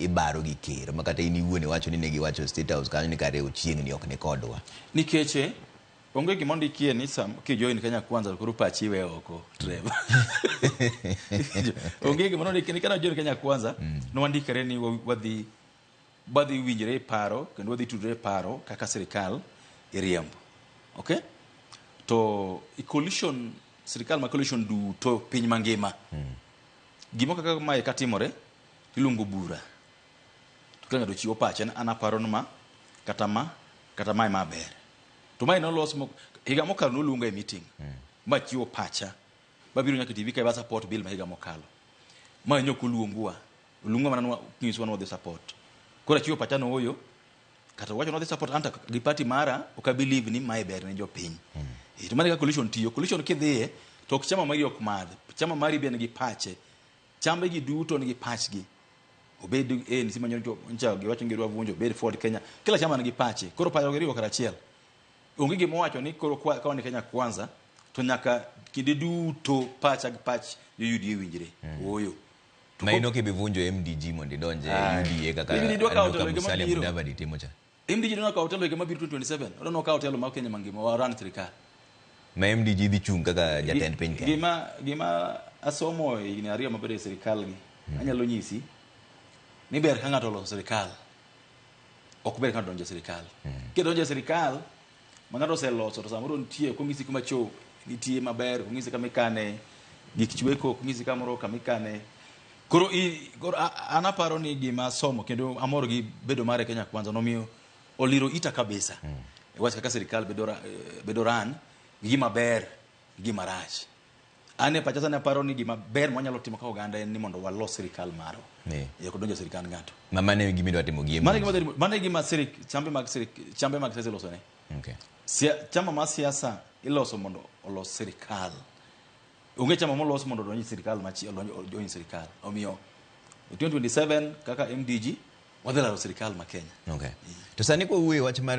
ibaro gi ker makata in iwuone wacho ni ne giwacho State House kanyo ni kare ochieng' ni ok ni kodwa nikeche onge gima ndikie ni sam kijoin Kenya Kwanza koro pachi we oko Trevor onge gima ndikie ni kana join Kenya Kwanza no andikere ni wadhi winjre paro kendo wadhi tudre paro kaka sirikal iriambo okay to coalition sirikal ma coalition duto piny mangima gimo kaka mae katimore ilungo bura to kanga do chiwo pache an aparo ma kata mai maber to mai no los higa mokalo no lunga e meeting ma chiwo pacha babiro nyaka TV ka ba support bill ma higa mokalo ma nyoko luongwa lunga mana ngiswa no the support kora chiwo pacha no oyo kata wacho no the support anta gi party mara oka believe ni mai ber ne jopiny to mane ka coalition tiyo coalition kidhiye to ok chama mari ok madh chama mari be nigi pache chambe gi duto nigi pachgi obed ni simanyo ncha gi wacho ngirwa vunjo bed Ford Kenya kila chama nigi pache koro payo giriwo karachiel onge gimo wacho ni koro kwa ni Kenya Kwanza to nyaka kinde duto pacha gi pach yudi winjire oyo ma ino ke bivunjo MDG mondo donje UDA kaka Musalia Mudavadi timo cha MDG no ka hotel ke mabiro 2027 ono ka hotel ma Kenya mangima wa ran sirikal ma MDG dhi chung kaka jatend piny Kenya gima asomo ni ariyo mabede sirikal gi anyalo nyisi ni ber ka ng'ato loso sirikal ok ber ka donjo sirikal ke donjo sirikal ma ng'ato oseloso to samoro nitie kongisi kuma cho nitie maber kongisi kama ikane gik chweko kongisi kamoro kama ikane koro anaparo ni gima somo kendo amoro gi bedo mare Kenya Kwanza nomiyo oliro ita kabisa wach kaka sirikal bedo ran gima ber gima rach ane pacha sana paro ni gima ber mwanyalo timo ka oganda en ni mondo walos sirikal maro ko donjo sirikal ngato mane gimi dwa timo gima mane gima chambe mag siasa loso ne okay chama ma siasa iloso mondo olos sirikal onge chama molos mondo donjo sirikal machi donjo sirikal omiyo 2027 kaka MDG wadhela sirikal ma Kenya okay to sani ko wuoyo wach mar